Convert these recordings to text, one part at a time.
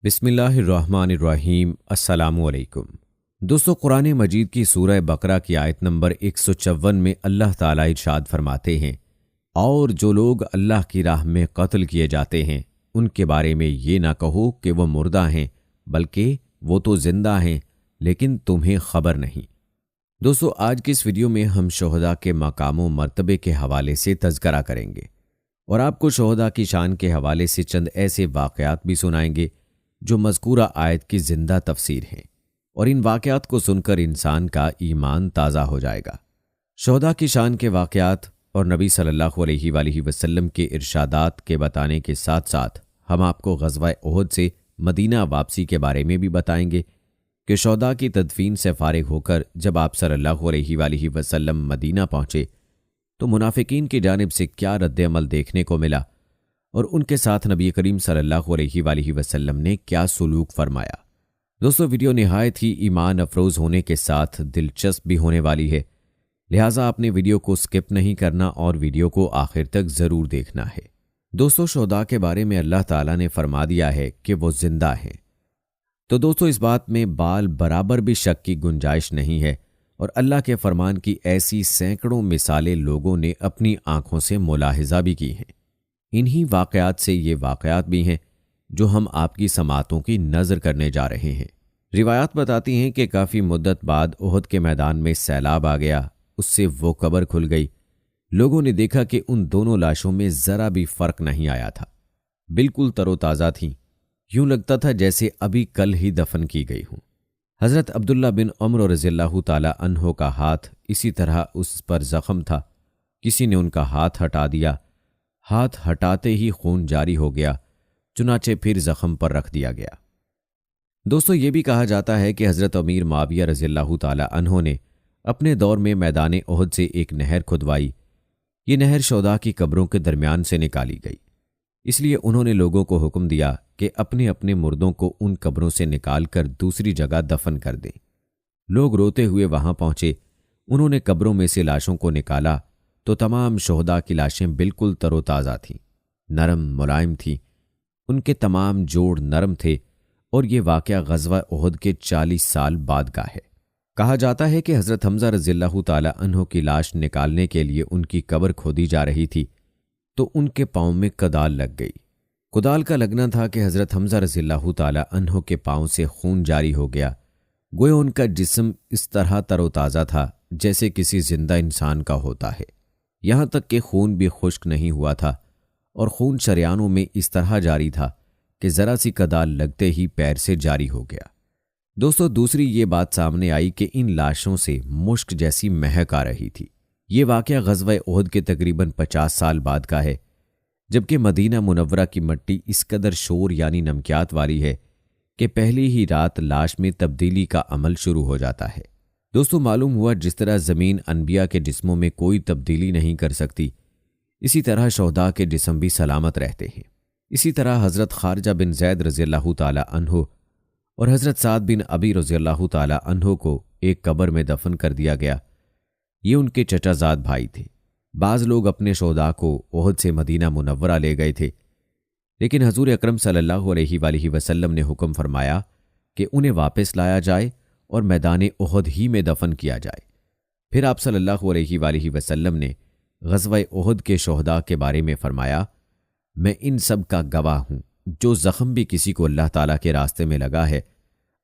بسم اللہ الرحمن الرحیم۔ السلام علیکم دوستو، قرآن مجید کی سورہ بقرہ کی آیت نمبر 154 میں اللہ تعالیٰ ارشاد فرماتے ہیں، اور جو لوگ اللہ کی راہ میں قتل کیے جاتے ہیں ان کے بارے میں یہ نہ کہو کہ وہ مردہ ہیں، بلکہ وہ تو زندہ ہیں لیکن تمہیں خبر نہیں۔ دوستو، آج کی اس ویڈیو میں ہم شہداء کے مقام و مرتبے کے حوالے سے تذکرہ کریں گے اور آپ کو شہداء کی شان کے حوالے سے چند ایسے واقعات بھی سنائیں گے جو مذکورہ آیت کی زندہ تفسیر ہیں، اور ان واقعات کو سن کر انسان کا ایمان تازہ ہو جائے گا۔ شہداء کی شان کے واقعات اور نبی صلی اللہ علیہ وآلہ وسلم کے ارشادات کے بتانے کے ساتھ ساتھ ہم آپ کو غزوہ احد سے مدینہ واپسی کے بارے میں بھی بتائیں گے کہ شہداء کی تدفین سے فارغ ہو کر جب آپ صلی اللہ علیہ وآلہ وسلم مدینہ پہنچے تو منافقین کی جانب سے کیا رد عمل دیکھنے کو ملا، اور ان کے ساتھ نبی کریم صلی اللہ علیہ وآلہ وسلم نے کیا سلوک فرمایا۔ دوستو، ویڈیو نہایت ہی ایمان افروز ہونے کے ساتھ دلچسپ بھی ہونے والی ہے، لہٰذا آپ نے ویڈیو کو سکپ نہیں کرنا اور ویڈیو کو آخر تک ضرور دیکھنا ہے۔ دوستو، شہداء کے بارے میں اللہ تعالیٰ نے فرما دیا ہے کہ وہ زندہ ہیں، تو دوستو اس بات میں بال برابر بھی شک کی گنجائش نہیں ہے، اور اللہ کے فرمان کی ایسی سینکڑوں مثالیں لوگوں نے اپنی آنکھوں سے ملاحظہ بھی کی ہیں۔ انہی واقعات سے یہ واقعات بھی ہیں جو ہم آپ کی سماعتوں کی نظر کرنے جا رہے ہیں۔ روایات بتاتی ہیں کہ کافی مدت بعد احد کے میدان میں سیلاب آ گیا، اس سے وہ قبر کھل گئی۔ لوگوں نے دیکھا کہ ان دونوں لاشوں میں ذرا بھی فرق نہیں آیا تھا، بالکل تر و تازہ تھیں، یوں لگتا تھا جیسے ابھی کل ہی دفن کی گئی ہوں۔ حضرت عبداللہ بن عمر رضی اللہ تعالی عنہ کا ہاتھ اسی طرح اس پر زخم تھا، کسی نے ان کا ہاتھ ہٹا دیا، ہاتھ ہٹاتے ہی خون جاری ہو گیا، چنانچہ پھر زخم پر رکھ دیا گیا۔ دوستو، یہ بھی کہا جاتا ہے کہ حضرت امیر معاویہ رضی اللہ تعالی عنہ نے اپنے دور میں میدان احد سے ایک نہر کھدوائی۔ یہ نہر شہداء کی قبروں کے درمیان سے نکالی گئی، اس لیے انہوں نے لوگوں کو حکم دیا کہ اپنے اپنے مردوں کو ان قبروں سے نکال کر دوسری جگہ دفن کر دیں۔ لوگ روتے ہوئے وہاں پہنچے، انہوں نے قبروں میں سے لاشوں کو نکالا تو تمام شہداء کی لاشیں بالکل تر و تازہ تھیں، نرم ملائم تھیں، ان کے تمام جوڑ نرم تھے، اور یہ واقعہ غزوہ احد کے 40 سال بعد کا ہے۔ کہا جاتا ہے کہ حضرت حمزہ رضی اللہ تعالی عنہ کی لاش نکالنے کے لیے ان کی قبر کھودی جا رہی تھی تو ان کے پاؤں میں کدال لگ گئی۔ کدال کا لگنا تھا کہ حضرت حمزہ رضی اللہ تعالی عنہ کے پاؤں سے خون جاری ہو گیا، گویا ان کا جسم اس طرح تر و تازہ تھا جیسے کسی زندہ انسان کا ہوتا ہے، یہاں تک کہ خون بھی خشک نہیں ہوا تھا، اور خون شریانوں میں اس طرح جاری تھا کہ ذرا سی کدال لگتے ہی پیر سے جاری ہو گیا۔ دوستو، دوسری یہ بات سامنے آئی کہ ان لاشوں سے مشک جیسی مہک آ رہی تھی۔ یہ واقعہ غزوہ احد کے تقریباً 50 سال بعد کا ہے، جبکہ مدینہ منورہ کی مٹی اس قدر شور یعنی نمکیات والی ہے کہ پہلی ہی رات لاش میں تبدیلی کا عمل شروع ہو جاتا ہے۔ دوستو، معلوم ہوا جس طرح زمین انبیاء کے جسموں میں کوئی تبدیلی نہیں کر سکتی، اسی طرح شہداء کے جسم بھی سلامت رہتے ہیں۔ اسی طرح حضرت خارجہ بن زید رضی اللہ تعالی عنہ اور حضرت سعد بن ابی رضی اللہ تعالی عنہ کو ایک قبر میں دفن کر دیا گیا۔ یہ ان کے چچا زاد بھائی تھے۔ بعض لوگ اپنے شہداء کو احد سے مدینہ منورہ لے گئے تھے، لیکن حضور اکرم صلی اللہ علیہ وآلہ وسلم نے حکم فرمایا کہ انہیں واپس لایا جائے اور میدان احد ہی میں دفن کیا جائے۔ پھر آپ صلی اللہ علیہ وآلہ وسلم نے غزوہ احد کے شہداء کے بارے میں فرمایا، میں ان سب کا گواہ ہوں، جو زخم بھی کسی کو اللہ تعالیٰ کے راستے میں لگا ہے،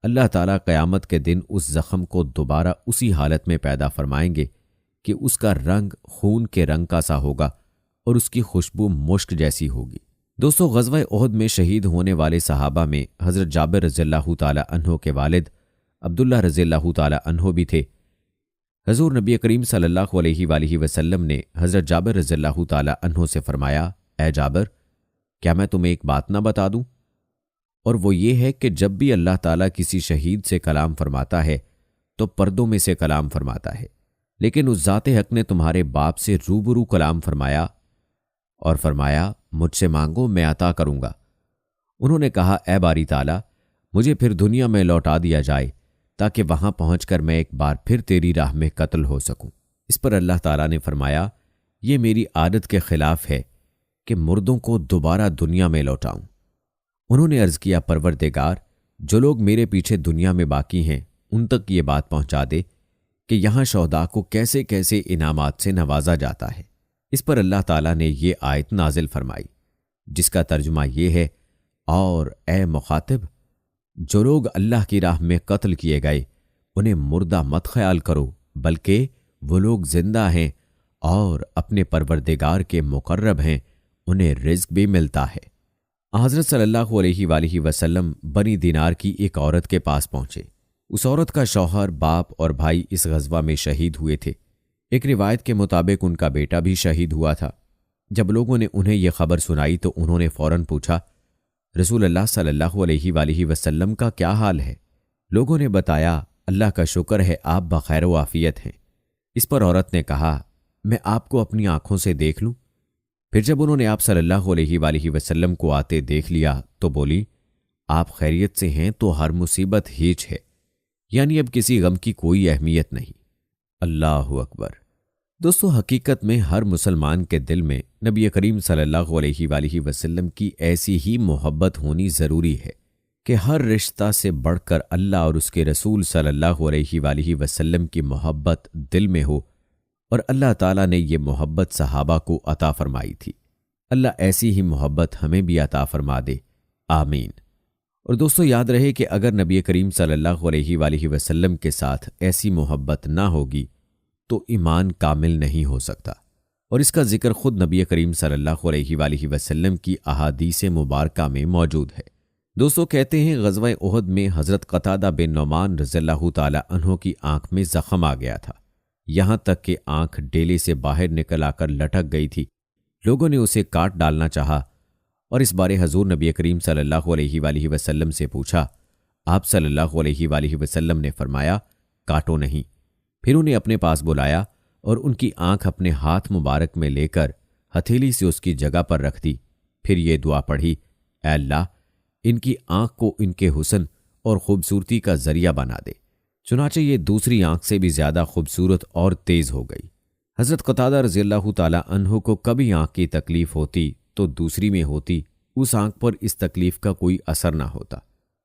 اللہ تعالیٰ قیامت کے دن اس زخم کو دوبارہ اسی حالت میں پیدا فرمائیں گے کہ اس کا رنگ خون کے رنگ کا سا ہوگا اور اس کی خوشبو مشک جیسی ہوگی۔ دوستو، غزوہ احد میں شہید ہونے والے صحابہ میں حضرت جابر رضی اللہ تعالی عنہ کے والد عبداللہ رضی اللہ تعالی عنہ بھی تھے۔ حضور نبی کریم صلی اللہ علیہ وآلہ وسلم نے حضرت جابر رضی اللہ تعالی عنہ سے فرمایا، اے جابر، کیا میں تمہیں ایک بات نہ بتا دوں؟ اور وہ یہ ہے کہ جب بھی اللہ تعالیٰ کسی شہید سے کلام فرماتا ہے تو پردوں میں سے کلام فرماتا ہے، لیکن اس ذات حق نے تمہارے باپ سے روبرو کلام فرمایا اور فرمایا، مجھ سے مانگو میں عطا کروں گا۔ انہوں نے کہا، اے باری تعالیٰ، مجھے پھر دنیا میں لوٹا دیا جائے تاکہ وہاں پہنچ کر میں ایک بار پھر تیری راہ میں قتل ہو سکوں۔ اس پر اللہ تعالیٰ نے فرمایا، یہ میری عادت کے خلاف ہے کہ مردوں کو دوبارہ دنیا میں لوٹاؤں، انہوں نے عرض کیا پروردگار، جو لوگ میرے پیچھے دنیا میں باقی ہیں ان تک یہ بات پہنچا دے کہ یہاں شہداء کو کیسے کیسے انعامات سے نوازا جاتا ہے۔ اس پر اللہ تعالیٰ نے یہ آیت نازل فرمائی جس کا ترجمہ یہ ہے، اور اے مخاطب، جو لوگ اللہ کی راہ میں قتل کیے گئے انہیں مردہ مت خیال کرو، بلکہ وہ لوگ زندہ ہیں اور اپنے پروردگار کے مقرب ہیں، انہیں رزق بھی ملتا ہے۔ حضرت صلی اللہ علیہ وآلہ وسلم بنی دینار کی ایک عورت کے پاس پہنچے۔ اس عورت کا شوہر، باپ اور بھائی اس غزوہ میں شہید ہوئے تھے۔ ایک روایت کے مطابق ان کا بیٹا بھی شہید ہوا تھا۔ جب لوگوں نے انہیں یہ خبر سنائی تو انہوں نے فوراً پوچھا، رسول اللہ صلی اللہ علیہ وآلہ وسلم کا کیا حال ہے؟ لوگوں نے بتایا، اللہ کا شکر ہے آپ بخیر و عافیت ہیں۔ اس پر عورت نے کہا، میں آپ کو اپنی آنکھوں سے دیکھ لوں؟ پھر جب انہوں نے آپ صلی اللہ علیہ وآلہ وسلم کو آتے دیکھ لیا تو بولی، آپ خیریت سے ہیں تو ہر مصیبت ہیچ ہے، یعنی اب کسی غم کی کوئی اہمیت نہیں۔ اللہ اکبر۔ دوستو، حقیقت میں ہر مسلمان کے دل میں نبی کریم صلی اللہ علیہ وآلہ وسلم کی ایسی ہی محبت ہونی ضروری ہے کہ ہر رشتہ سے بڑھ کر اللہ اور اس کے رسول صلی اللہ علیہ وآلہ وسلم کی محبت دل میں ہو، اور اللہ تعالیٰ نے یہ محبت صحابہ کو عطا فرمائی تھی۔ اللہ ایسی ہی محبت ہمیں بھی عطا فرما دے، آمین۔ اور دوستو، یاد رہے کہ اگر نبی کریم صلی اللہ علیہ وآلہ وسلم کے ساتھ ایسی محبت نہ ہوگی تو ایمان کامل نہیں ہو سکتا، اور اس کا ذکر خود نبی کریم صلی اللہ علیہ وآلہ وسلم کی احادیث مبارکہ میں موجود ہے۔ دوستو، کہتے ہیں غزوہ احد میں حضرت قتادہ بن نعمان رضی اللہ تعالی عنہ کی آنکھ میں زخم آ گیا تھا، یہاں تک کہ آنکھ ڈیلے سے باہر نکل آ کر لٹک گئی تھی۔ لوگوں نے اسے کاٹ ڈالنا چاہا، اور اس بارے حضور نبی کریم صلی اللہ علیہ وآلہ وسلم سے پوچھا۔ آپ صلی اللہ علیہ وآلہ وسلم نے فرمایا، کاٹو نہیں۔ پھر انہیں اپنے پاس بلایا اور ان کی آنکھ اپنے ہاتھ مبارک میں لے کر ہتھیلی سے اس کی جگہ پر رکھ دی۔ پھر یہ دعا پڑھی، اے اللہ، ان کی آنکھ کو ان کے حسن اور خوبصورتی کا ذریعہ بنا دے۔ چنانچہ یہ دوسری آنکھ سے بھی زیادہ خوبصورت اور تیز ہو گئی۔ حضرت قتادہ رضی اللہ تعالی عنہ کو کبھی آنکھ کی تکلیف ہوتی تو دوسری میں ہوتی، اس آنکھ پر اس تکلیف کا کوئی اثر نہ ہوتا۔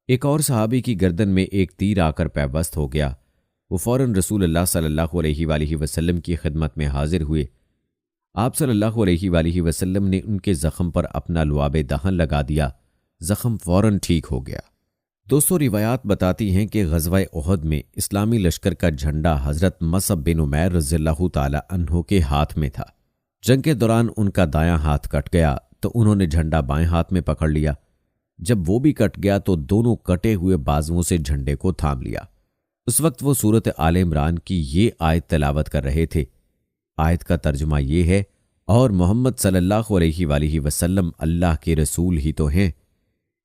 ایک اور صحابی کی گردن میں ایک تیر آ کر پیوست ہو گیا۔ وہ فوراً رسول اللہ صلی اللہ علیہ وآلہ وسلم کی خدمت میں حاضر ہوئے۔ آپ صلی اللہ علیہ وآلہ وسلم نے ان کے زخم پر اپنا لعاب دہن لگا دیا، زخم فوراً ٹھیک ہو گیا۔ دوستو، روایات بتاتی ہیں کہ غزوہ احد میں اسلامی لشکر کا جھنڈا حضرت مصعب بن عمیر رضی اللہ تعالی عنہ کے ہاتھ میں تھا۔ جنگ کے دوران ان کا دایاں ہاتھ کٹ گیا تو انہوں نے جھنڈا بائیں ہاتھ میں پکڑ لیا۔ جب وہ بھی کٹ گیا تو دونوں کٹے ہوئے بازوؤں سے جھنڈے کو تھام لیا۔ اس وقت وہ سورۃ آل عمران کی یہ آیت تلاوت کر رہے تھے۔ آیت کا ترجمہ یہ ہے، اور محمد صلی اللہ علیہ وآلہ وسلم اللہ کے رسول ہی تو ہیں،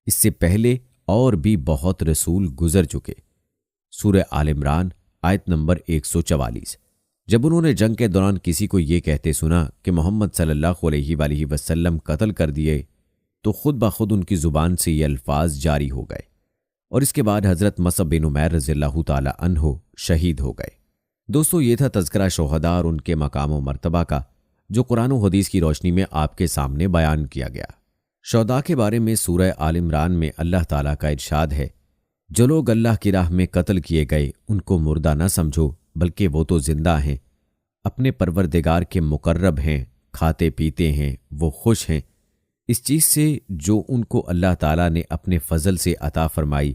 اس سے پہلے اور بھی بہت رسول گزر چکے۔ سورہ آل عمران آیت نمبر 144۔ جب انہوں نے جنگ کے دوران کسی کو یہ کہتے سنا کہ محمد صلی اللہ علیہ وآلہ وسلم قتل کر دیے تو خود بخود ان کی زبان سے یہ الفاظ جاری ہو گئے، اور اس کے بعد حضرت مصعب بن عمیر رضی اللہ تعالی عنہ شہید ہو گئے۔ دوستو، یہ تھا تذکرہ شہداء اور ان کے مقام و مرتبہ کا، جو قرآن و حدیث کی روشنی میں آپ کے سامنے بیان کیا گیا۔ شہداء کے بارے میں سورہ آل عمران میں اللہ تعالیٰ کا ارشاد ہے، جو لوگ اللہ کی راہ میں قتل کیے گئے ان کو مردہ نہ سمجھو، بلکہ وہ تو زندہ ہیں، اپنے پروردگار کے مقرب ہیں، کھاتے پیتے ہیں، وہ خوش ہیں اس چیز سے جو ان کو اللہ تعالیٰ نے اپنے فضل سے عطا فرمائی،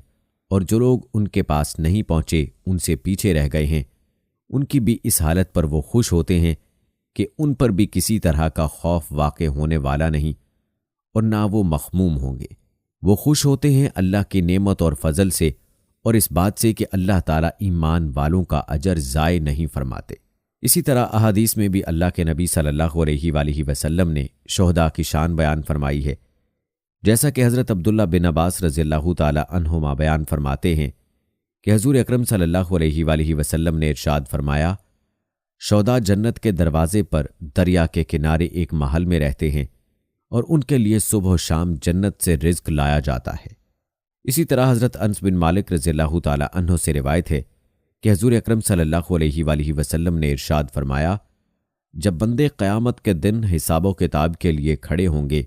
اور جو لوگ ان کے پاس نہیں پہنچے ان سے پیچھے رہ گئے ہیں، ان کی بھی اس حالت پر وہ خوش ہوتے ہیں کہ ان پر بھی کسی طرح کا خوف واقع ہونے والا نہیں، اور نہ وہ مخموم ہوں گے۔ وہ خوش ہوتے ہیں اللہ کی نعمت اور فضل سے، اور اس بات سے کہ اللہ تعالیٰ ایمان والوں کا اجر ضائع نہیں فرماتے۔ اسی طرح احادیث میں بھی اللہ کے نبی صلی اللہ علیہ وآلہ وسلم نے شہداء کی شان بیان فرمائی ہے، جیسا کہ حضرت عبداللہ بن عباس رضی اللہ تعالی عنہما بیان فرماتے ہیں کہ حضور اکرم صلی اللہ علیہ وآلہ وسلم نے ارشاد فرمایا، شہداء جنت کے دروازے پر دریا کے کنارے ایک محل میں رہتے ہیں، اور ان کے لیے صبح و شام جنت سے رزق لایا جاتا ہے۔ اسی طرح حضرت انس بن مالک رضی اللہ تعالی عنہ سے روایت ہے کہ حضور اکرم صلی اللہ علیہ وآلہ وسلم نے ارشاد فرمایا، جب بندے قیامت کے دن حساب و کتاب کے لیے کھڑے ہوں گے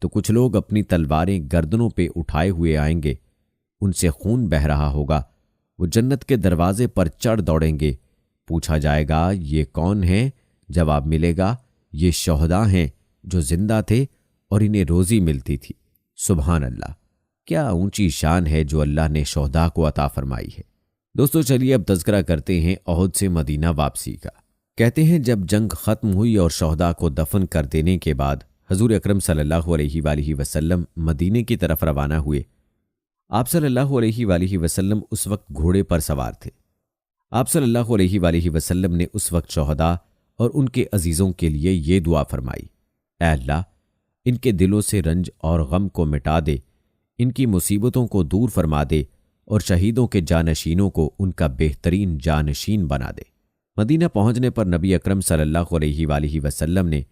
تو کچھ لوگ اپنی تلواریں گردنوں پہ اٹھائے ہوئے آئیں گے، ان سے خون بہہ رہا ہوگا، وہ جنت کے دروازے پر چڑھ دوڑیں گے، پوچھا جائے گا یہ کون ہیں؟ جواب ملے گا یہ شہداء ہیں جو زندہ تھے اور انہیں روزی ملتی تھی۔ سبحان اللہ، کیا اونچی شان ہے جو اللہ نے شہداء کو عطا فرمائی ہے۔ دوستو چلیے اب تذکرہ کرتے ہیں احد سے مدینہ واپسی کا۔ کہتے ہیں جب جنگ ختم ہوئی اور شہداء کو دفن کر دینے کے بعد حضور اکرم صلی اللہ علیہ وآلہ وسلم مدینے کی طرف روانہ ہوئے۔ آپ صلی اللہ علیہ وآلہ وسلم اس وقت گھوڑے پر سوار تھے۔ آپ صلی اللہ علیہ وآلہ وسلم نے اس وقت شہداء اور ان کے عزیزوں کے لیے یہ دعا فرمائی، اے اللہ ان کے دلوں سے رنج اور غم کو مٹا دے، ان کی مصیبتوں کو دور فرما دے اور شہیدوں کے جانشینوں کو ان کا بہترین جانشین بنا دے۔ مدینہ پہنچنے پر نبی اکرم صلی اللہ علیہ وآلہ وسلم نے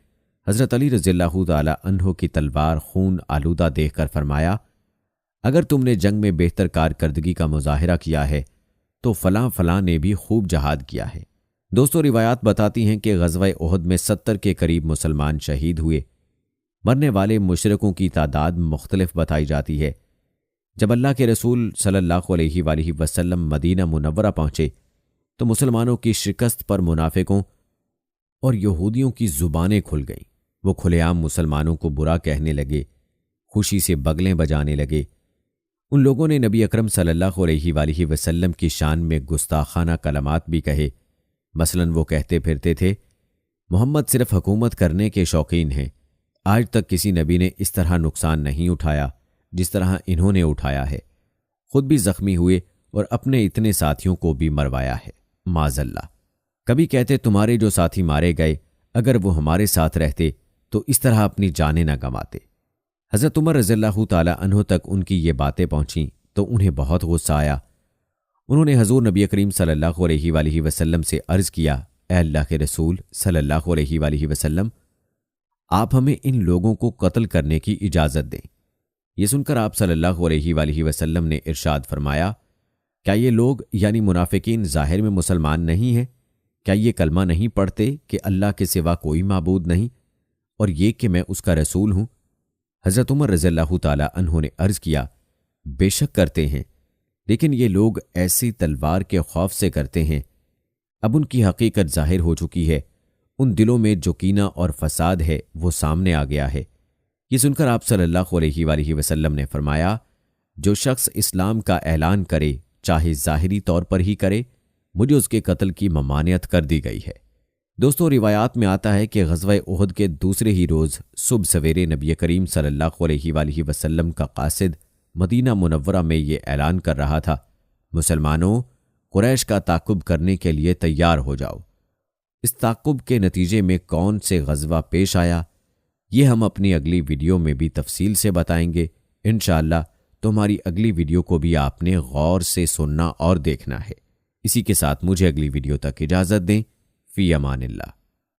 حضرت علی رضی اللہ تعالی عنہ کی تلوار خون آلودہ دیکھ کر فرمایا، اگر تم نے جنگ میں بہتر کارکردگی کا مظاہرہ کیا ہے تو فلاں فلاں نے بھی خوب جہاد کیا ہے۔ دوستو روایات بتاتی ہیں کہ غزوہ احد میں 70 کے قریب مسلمان شہید ہوئے۔ مرنے والے مشرکوں کی تعداد مختلف بتائی جاتی ہے۔ جب اللہ کے رسول صلی اللہ علیہ وآلہ وسلم مدینہ منورہ پہنچے تو مسلمانوں کی شکست پر منافقوں اور یہودیوں کی زبانیں کھل گئیں۔ وہ کھلے عام مسلمانوں کو برا کہنے لگے، خوشی سے بغلیں بجانے لگے۔ ان لوگوں نے نبی اکرم صلی اللہ علیہ وآلہ وسلم کی شان میں گستاخانہ کلمات بھی کہے۔ مثلاً وہ کہتے پھرتے تھے، محمد صرف حکومت کرنے کے شوقین ہیں، آج تک کسی نبی نے اس طرح نقصان نہیں اٹھایا جس طرح انہوں نے اٹھایا ہے، خود بھی زخمی ہوئے اور اپنے اتنے ساتھیوں کو بھی مروایا ہے، معاذ اللہ۔ کبھی کہتے تمہارے جو ساتھی مارے گئے اگر وہ ہمارے ساتھ رہتے تو اس طرح اپنی جانیں نہ گنواتے۔ حضرت عمر رضی اللہ تعالی عنہ تک ان کی یہ باتیں پہنچیں تو انہیں بہت غصہ آیا۔ انہوں نے حضور نبی کریم صلی اللہ علیہ وآلہ وسلم سے عرض کیا، اے اللہ کے رسول صلی اللہ علیہ وآلہ وسلم، آپ ہمیں ان لوگوں کو قتل کرنے کی اجازت دیں۔ یہ سن کر آپ صلی اللہ علیہ وآلہ وسلم نے ارشاد فرمایا، کیا یہ لوگ یعنی منافقین ظاہر میں مسلمان نہیں ہیں؟ کیا یہ کلمہ نہیں پڑھتے کہ اللہ کے سوا کوئی معبود نہیں اور یہ کہ میں اس کا رسول ہوں؟ حضرت عمر رضی اللہ تعالی عنہ نے عرض کیا، بے شک کرتے ہیں، لیکن یہ لوگ ایسی تلوار کے خوف سے کرتے ہیں۔ اب ان کی حقیقت ظاہر ہو چکی ہے، ان دلوں میں جو کینہ اور فساد ہے وہ سامنے آ گیا ہے۔ یہ سن کر آپ صلی اللہ علیہ وآلہ وسلم نے فرمایا، جو شخص اسلام کا اعلان کرے چاہے ظاہری طور پر ہی کرے، مجھے اس کے قتل کی ممانعت کر دی گئی ہے۔ دوستو روایات میں آتا ہے کہ غزوہ احد کے دوسرے ہی روز صبح سویرے نبی کریم صلی اللہ علیہ وآلہ وسلم کا قاصد مدینہ منورہ میں یہ اعلان کر رہا تھا، مسلمانوں قریش کا تعاقب کرنے کے لیے تیار ہو جاؤ۔ اس تعاقب کے نتیجے میں کون سے غزوہ پیش آیا یہ ہم اپنی اگلی ویڈیو میں بھی تفصیل سے بتائیں گے انشاءاللہ۔ تو ہماری اگلی ویڈیو کو بھی آپ نے غور سے سننا اور دیکھنا ہے۔ اسی کے ساتھ مجھے اگلی ویڈیو تک اجازت دیں، فی امان اللہ۔